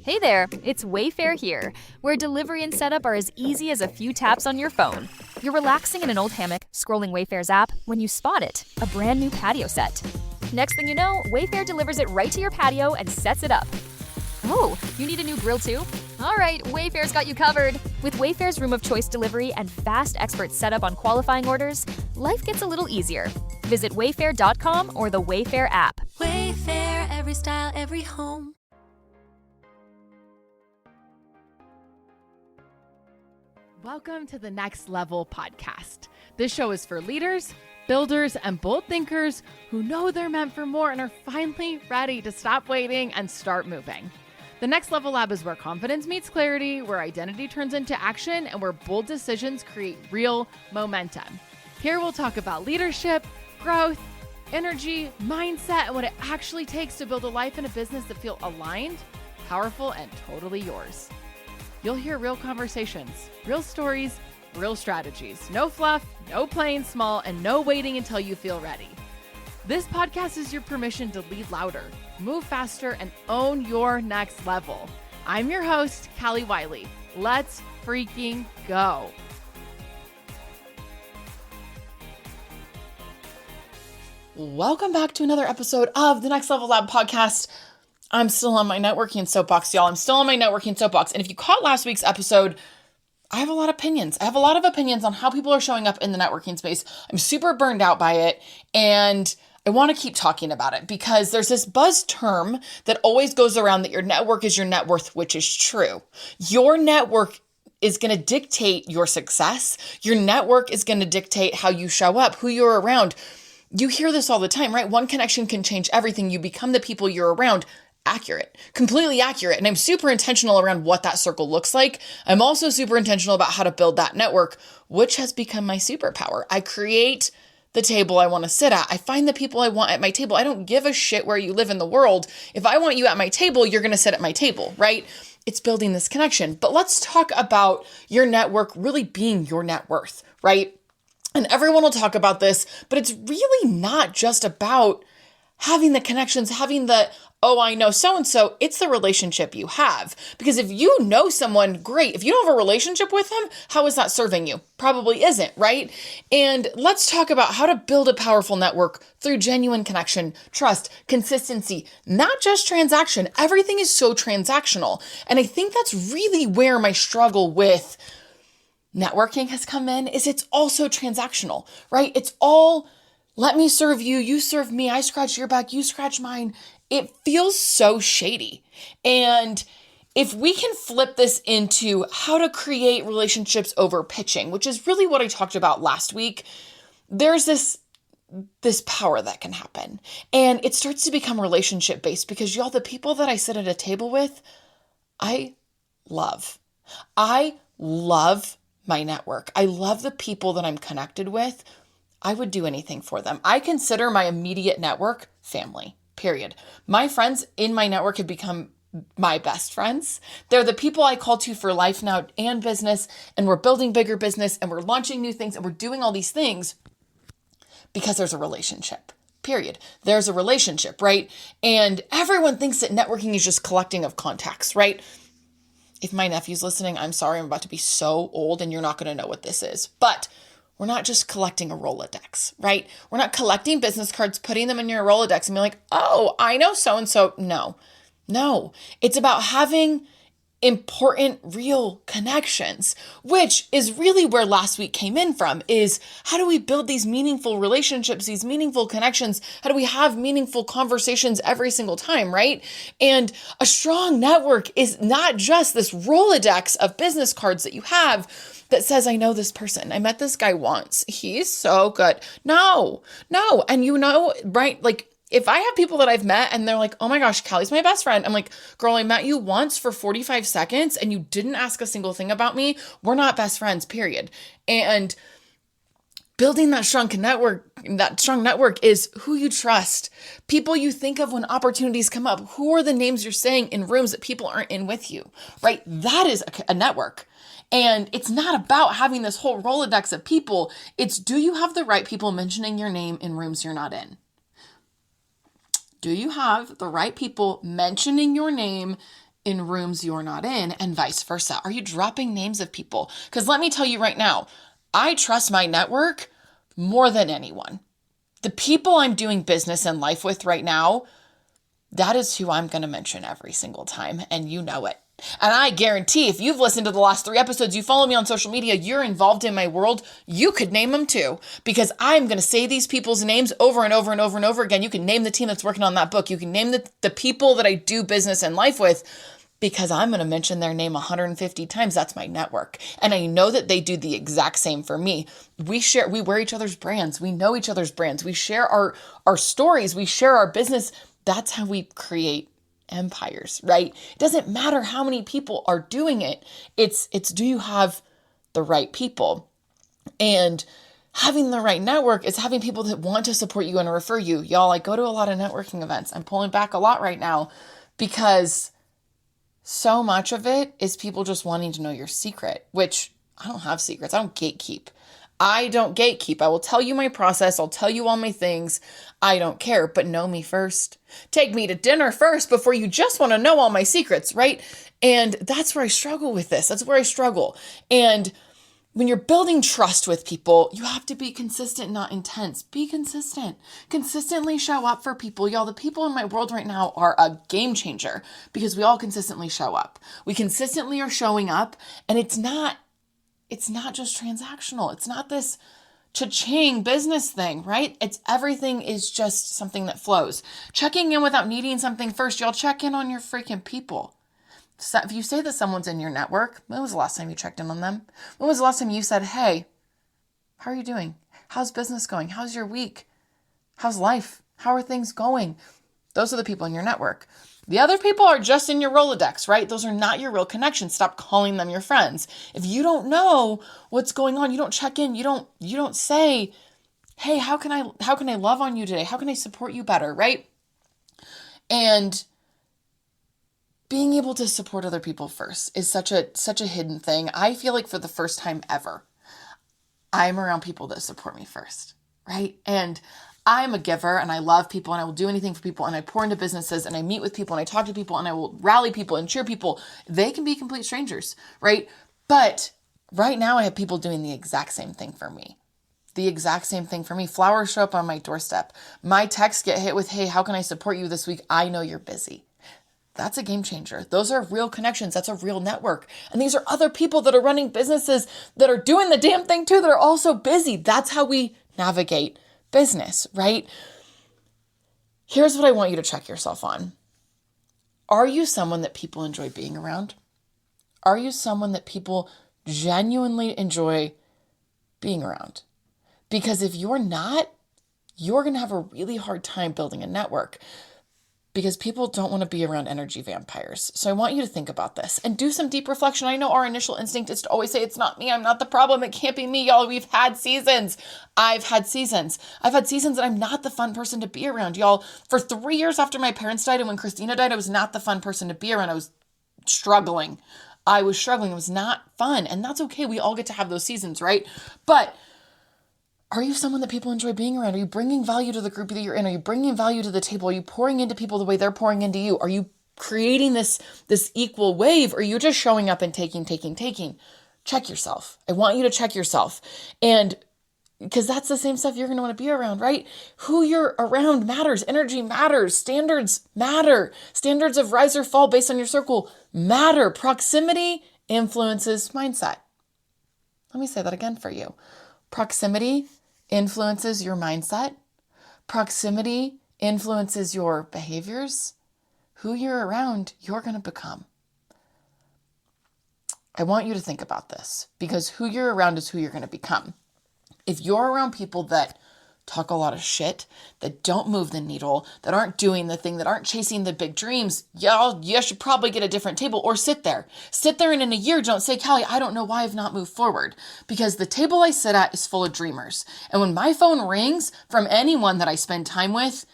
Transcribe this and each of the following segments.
Hey there, it's Wayfair here, where delivery and setup are as easy as a few taps on your phone. You're relaxing in an old hammock, scrolling Wayfair's app, when you spot it, a brand new patio set. Next thing you know, Wayfair delivers it right to your patio and sets it up. Oh, you need a new grill too? All right, Wayfair's got you covered. With Wayfair's Room of Choice delivery and fast expert setup on qualifying orders, life gets a little easier. Visit wayfair.com or the Wayfair app. Wayfair, every style, every home. Welcome to the Next Level podcast. This show is for leaders, builders, and bold thinkers who know they're meant for more and are finally ready to stop waiting and start moving. The Next Level Lab is where confidence meets clarity, where identity turns into action, and where bold decisions create real momentum. Here we'll talk about leadership, growth, energy, mindset, and what it actually takes to build a life and a business that feel aligned, powerful, and totally yours. You'll hear real conversations, real stories, real strategies. No fluff, no playing small, and no waiting until you feel ready. This podcast is your permission to lead louder, move faster, and own your next level. I'm your host, Callie Wiley. Let's freaking go. Welcome back to another episode of the Next Level Lab podcast. I'm still on my networking soapbox, y'all. I'm still on my networking soapbox. And if you caught last week's episode, I have a lot of opinions. I have a lot of opinions on how people are showing up in the networking space. I'm super burned out by it. And I want to keep talking about it because there's this buzz term that always goes around that your network is your net worth, which is true. Your network is going to dictate your success. Your network is going to dictate how you show up, who you're around. You hear this all the time, right? One connection can change everything. You become the people you're around. Accurate, completely accurate. And I'm super intentional around what that circle looks like. I'm also super intentional about how to build that network, which has become my superpower. I create the table I want to sit at. I find the people I want at my table. I don't give a shit where you live in the world. If I want you at my table, you're going to sit at my table, right? It's building this connection. But let's talk about your network really being your net worth, right? And everyone will talk about this, but it's really not just about having the connections, having the, oh, I know so-and-so, it's the relationship you have. Because if you know someone, great. If you don't have a relationship with them, how is that serving you? Probably isn't, right? And let's talk about how to build a powerful network through genuine connection, trust, consistency, not just transaction. Everything is so transactional. And I think that's really where my struggle with networking has come in, is it's also transactional, right? It's all, let me serve you, you serve me, I scratch your back, you scratch mine. It feels so shady. And if we can flip this into how to create relationships over pitching, which is really what I talked about last week, there's this power that can happen. And it starts to become relationship based because y'all, the people that I sit at a table with, I love my network. I love the people that I'm connected with. I would do anything for them. I consider my immediate network family, period. My friends in my network have become my best friends. They're the people I call to for life now and business, and we're building bigger business and we're launching new things and we're doing all these things because there's a relationship, period. There's a relationship, right? And everyone thinks that networking is just collecting of contacts, right? If my nephew's listening, I'm sorry, I'm about to be so old and you're not going to know what this is. But we're not just collecting a Rolodex, right? We're not collecting business cards, putting them in your Rolodex and being like, oh, I know so-and-so. No. It's about having important, real connections, which is really where last week came in from, is how do we build these meaningful relationships, these meaningful connections? How do we have meaningful conversations every single time, right? And a strong network is not just this Rolodex of business cards that you have that says, I know this person. I met this guy once. He's so good. No. And you know, right? Like, if I have people that I've met and they're like, oh my gosh, Callie's my best friend. I'm like, girl, I met you once for 45 seconds and you didn't ask a single thing about me. We're not best friends, period. And building that strong network is who you trust, people you think of when opportunities come up. Who are the names you're saying in rooms that people aren't in with you, right? That is a network. And it's not about having this whole Rolodex of people. It's, do you have the right people mentioning your name in rooms you're not in? Do you have the right people mentioning your name in rooms you're not in, and vice versa? Are you dropping names of people? Because let me tell you right now, I trust my network more than anyone. The people I'm doing business and life with right now, that is who I'm going to mention every single time, and you know it. And I guarantee if you've listened to the last 3 episodes, you follow me on social media, you're involved in my world, you could name them too, because I'm going to say these people's names over and over and over and over again. You can name the team that's working on that book. You can name the people that I do business and life with, because I'm going to mention their name 150 times. That's my network. And I know that they do the exact same for me. We wear each other's brands. We know each other's brands. We share our stories. We share our business. That's how we create empires, right? It doesn't matter how many people are doing it. It's do you have the right people? And having the right network is having people that want to support you and refer you. Y'all, I go to a lot of networking events. I'm pulling back a lot right now because so much of it is people just wanting to know your secret, which I don't have secrets. I don't gatekeep. I will tell you my process. I'll tell you all my things. I don't care, but know me first. Take me to dinner first before you just want to know all my secrets, right? And that's where I struggle with this. That's where I struggle. And when you're building trust with people, you have to be consistent, not intense. Be consistent. Consistently show up for people. Y'all, the people in my world right now are a game changer because we all consistently show up. We consistently are showing up, and it's not just transactional. It's not this cha-ching business thing, right? Everything is just something that flows. Checking in without needing something first. Y'all, check in on your freaking people. So if you say that someone's in your network, when was the last time you checked in on them? When was the last time you said, hey, how are you doing? How's business going? How's your week? How's life? How are things going? Those are the people in your network. The other people are just in your Rolodex, right? Those are not your real connections. Stop calling them your friends. If you don't know what's going on, you don't check in, you don't say, hey, how can I love on you today? How can I support you better, right? And being able to support other people first is such a hidden thing. I feel like for the first time ever, I'm around people that support me first, right? And I'm a giver and I love people and I will do anything for people and I pour into businesses and I meet with people and I talk to people and I will rally people and cheer people. They can be complete strangers, right? But right now I have people doing the exact same thing for me. The exact same thing for me. Flowers show up on my doorstep. My texts get hit with, hey, how can I support you this week? I know you're busy. That's a game changer. Those are real connections. That's a real network. And these are other people that are running businesses that are doing the damn thing too, that are also busy. That's how we navigate business, right? Here's what I want you to check yourself on. Are you someone that people enjoy being around? Are you someone that people genuinely enjoy being around? Because if you're not, you're going to have a really hard time building a network because people don't want to be around energy vampires. So I want you to think about this and do some deep reflection. I know our initial instinct is to always say, it's not me. I'm not the problem. It can't be me, y'all. We've had seasons. I've had seasons that I'm not the fun person to be around, y'all. For 3 years after my parents died and when Christina died, I was not the fun person to be around. I was struggling. It was not fun. And that's okay. We all get to have those seasons, right? But are you someone that people enjoy being around? Are you bringing value to the group that you're in? Are you bringing value to the table? Are you pouring into people the way they're pouring into you? Are you creating this equal wave? Or are you just showing up and taking? Check yourself. I want you to check yourself. And because that's the same stuff you're going to want to be around, right? Who you're around matters. Energy matters. Standards matter. Standards of rise or fall based on your circle matter. Proximity influences mindset. Let me say that again for you. Proximity influences your mindset. Proximity influences your behaviors. Who you're around, you're going to become. I want you to think about this because who you're around is who you're going to become. If you're around people that talk a lot of shit, that don't move the needle, that aren't doing the thing, that aren't chasing the big dreams, you should probably get a different table or sit there. Sit there and in a year, don't say, Callie, I don't know why I've not moved forward. Because the table I sit at is full of dreamers. And when my phone rings from anyone that I spend time with,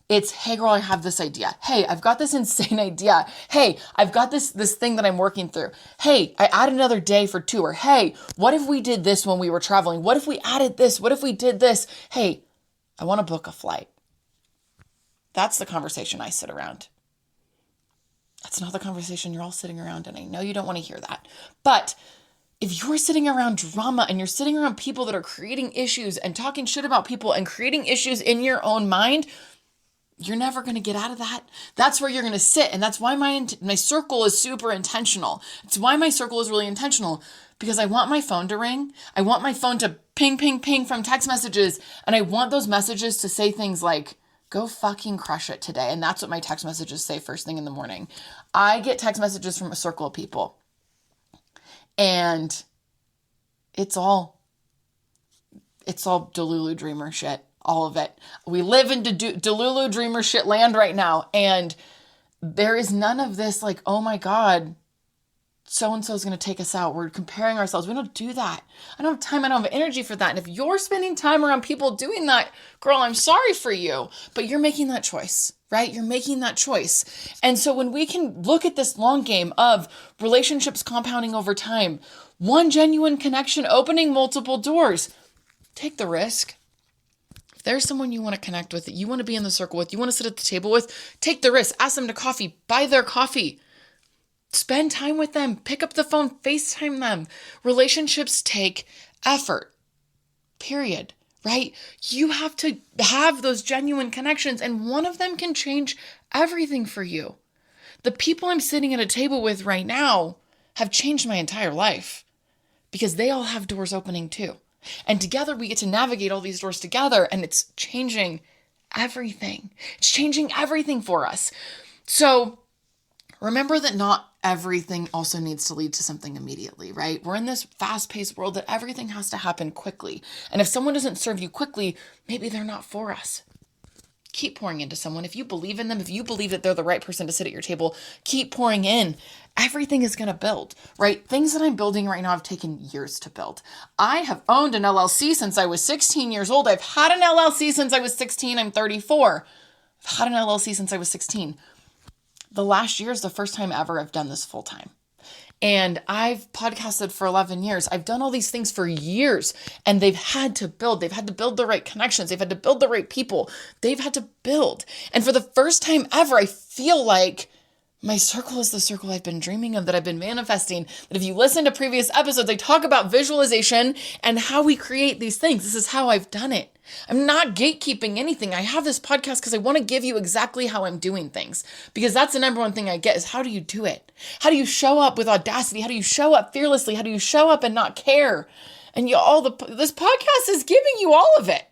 it's, hey girl, I have this idea. Hey, I've got this insane idea. Hey, I've got this thing that I'm working through. Hey, I added another day for tour. Hey, what if we did this when we were traveling? What if we added this? What if we did this? Hey, I want to book a flight. That's the conversation I sit around. That's not the conversation you're all sitting around in. I know you don't want to hear that. But if you're sitting around drama and you're sitting around people that are creating issues and talking shit about people and creating issues in your own mind, you're never going to get out of that. That's where you're going to sit. And that's why my circle is super intentional. It's why my circle is really intentional, because I want my phone to ring. I want my phone to ping, ping, ping from text messages. And I want those messages to say things like, go fucking crush it today. And that's what my text messages say first thing in the morning. I get text messages from a circle of people. And it's all Delulu dreamer shit. All of it. We live in Delulu dreamer shit land right now. And there is none of this like, oh my God, so-and-so is going to take us out. We're comparing ourselves. We don't do that. I don't have time. I don't have energy for that. And if you're spending time around people doing that, girl, I'm sorry for you, but you're making that choice, right? You're making that choice. And so when we can look at this long game of relationships compounding over time, one genuine connection, opening multiple doors, take the risk. If there's someone you want to connect with, that you want to be in the circle with, you want to sit at the table with, take the risk. Ask them to coffee, buy their coffee. Spend time with them. Pick up the phone. FaceTime them. Relationships take effort. Period. Right? You have to have those genuine connections, and one of them can change everything for you. The people I'm sitting at a table with right now have changed my entire life because they all have doors opening too. And together we get to navigate all these doors together, and it's changing everything. It's changing everything for us. So remember that not everything also needs to lead to something immediately, right? We're in this fast-paced world that everything has to happen quickly. And if someone doesn't serve you quickly, maybe they're not for us. Keep pouring into someone. If you believe in them, if you believe that they're the right person to sit at your table, keep pouring in. Everything is going to build, right? Things that I'm building right now have taken years to build. I have owned an LLC since I was 16 years old. I've had an LLC since I was 16. I'm 34. I've had an LLC since I was 16. The last year is the first time ever I've done this full time. And I've podcasted for 11 years. I've done all these things for years, and they've had to build. They've had to build the right connections. They've had to build the right people. They've had to build. And for the first time ever, I feel like my circle is the circle I've been dreaming of, that I've been manifesting. That if you listen to previous episodes, I talk about visualization and how we create these things. This is how I've done it. I'm not gatekeeping anything. I have this podcast because I want to give you exactly how I'm doing things, because that's the number one thing I get is, how do you do it? How do you show up with audacity? How do you show up fearlessly? How do you show up and not care? And this podcast is giving you all of it.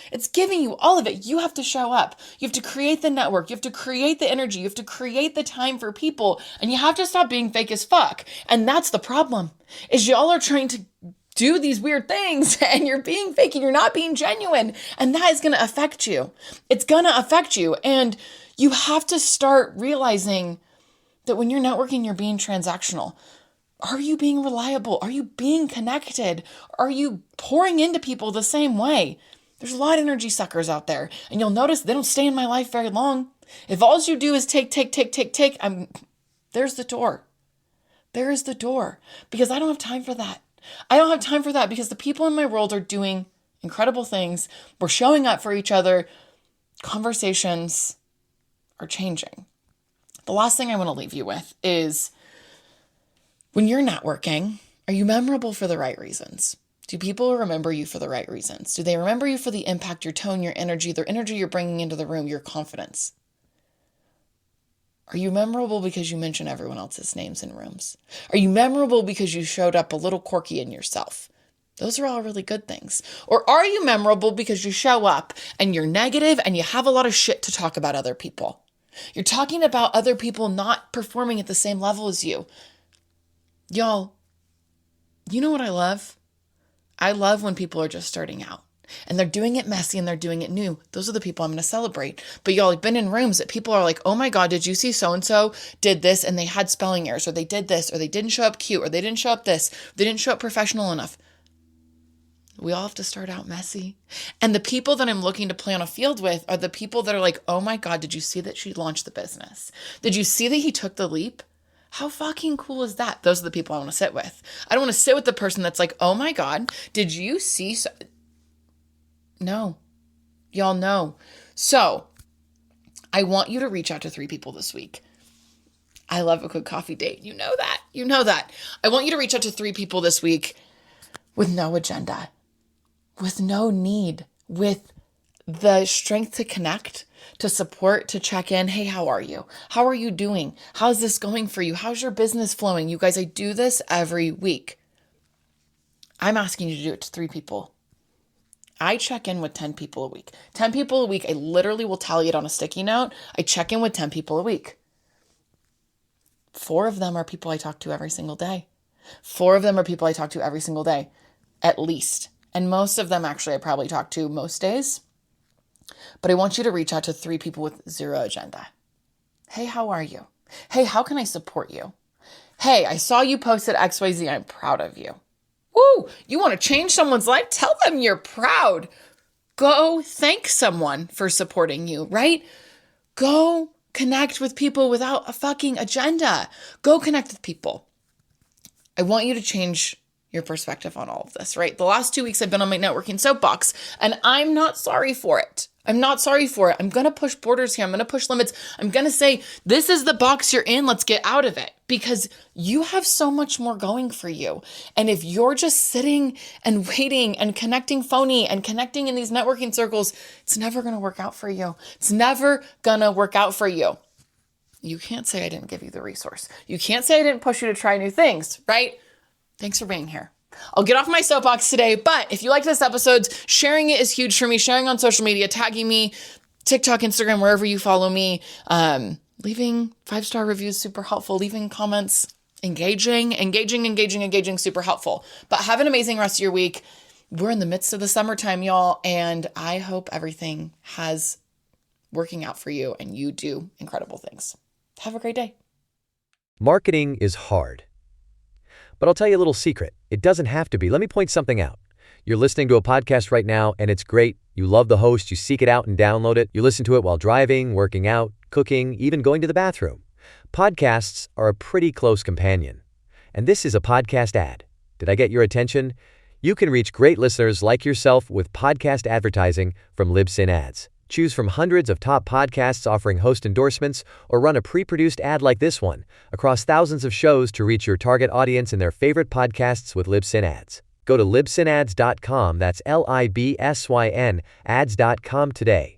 It's giving you all of it. You have to show up. You have to create the network. You have to create the energy. You have to create the time for people, and you have to stop being fake as fuck. And that's the problem, is y'all are trying to do these weird things and you're being fake and you're not being genuine. And that is going to affect you. It's going to affect you. And you have to start realizing that when you're networking, you're being transactional. Are you being reliable? Are you being connected? Are you pouring into people the same way? There's a lot of energy suckers out there, and you'll notice they don't stay in my life very long. If all you do is take, there's the door. There is the door, because I don't have time for that. I don't have time for that because the people in my world are doing incredible things. We're showing up for each other. Conversations are changing. The last thing I want to leave you with is, when you're networking, are you memorable for the right reasons? Do people remember you for the right reasons? Do they remember you for the impact, your tone, your energy, the energy you're bringing into the room, your confidence? Are you memorable because you mention everyone else's names in rooms? Are you memorable because you showed up a little quirky in yourself? Those are all really good things. Or are you memorable because you show up and you're negative and you have a lot of shit to talk about other people? You're talking about other people not performing at the same level as you. Y'all, you know what I love? I love when people are just starting out. And they're doing it messy and they're doing it new. Those are the people I'm going to celebrate. But y'all, I've been in rooms that people are like, oh my God, did you see so-and-so did this and they had spelling errors, or they did this, or they didn't show up cute, or they didn't show up this, they didn't show up professional enough. We all have to start out messy. And the people that I'm looking to play on a field with are the people that are like, oh my God, did you see that she launched the business? Did you see that he took the leap? How fucking cool is that? Those are the people I want to sit with. I don't want to sit with the person that's like, oh my God, did you see No, y'all know. So I want you to reach out to 3 people this week. I love a good coffee date. You know that. You know that. I want you to reach out to 3 people this week with no agenda, with no need, with the strength to connect, to support, to check in. Hey, how are you? How are you doing? How's this going for you? How's your business flowing? You guys, I do this every week. I'm asking you to do it to 3 people. I check in with 10 people a week. 10 people a week. I literally will tally it on a sticky note. I check in with 10 people a week. 4 of them are people I talk to every single day. 4 of them are people I talk to every single day, at least. And most of them actually I probably talk to most days. But I want you to reach out to 3 people with 0 agenda. Hey, how are you? Hey, how can I support you? Hey, I saw you posted XYZ. I'm proud of you. Woo! You want to change someone's life? Tell them you're proud. Go thank someone for supporting you, right? Go connect with people without a fucking agenda. Go connect with people. I want you to change your perspective on all of this, right? The last 2 weeks I've been on my networking soapbox, and I'm not sorry for it. I'm not sorry for it. I'm going to push borders here. I'm going to push limits. I'm going to say, this is the box you're in. Let's get out of it, because you have so much more going for you. And if you're just sitting and waiting and connecting phony and connecting in these networking circles, it's never going to work out for you. It's never going to work out for you. You can't say I didn't give you the resource. You can't say I didn't push you to try new things, right? Thanks for being here. I'll get off my soapbox today, but if you like this episode, sharing it is huge for me. Sharing on social media, tagging me, TikTok, Instagram, wherever you follow me, leaving 5-star reviews, super helpful. Leaving comments, engaging, super helpful. But have an amazing rest of your week. We're in the midst of the summertime, y'all, and I hope everything has working out for you and you do incredible things. Have a great day. Marketing is hard. But I'll tell you a little secret. It doesn't have to be. Let me point something out. You're listening to a podcast right now, and it's great. You love the host. You seek it out and download it. You listen to it while driving, working out, cooking, even going to the bathroom. Podcasts are a pretty close companion. And this is a podcast ad. Did I get your attention? You can reach great listeners like yourself with podcast advertising from Libsyn Ads. Choose from hundreds of top podcasts offering host endorsements, or run a pre-produced ad like this one across thousands of shows to reach your target audience in their favorite podcasts with Libsyn Ads. Go to libsynads.com, that's LIBSYN, ads.com today.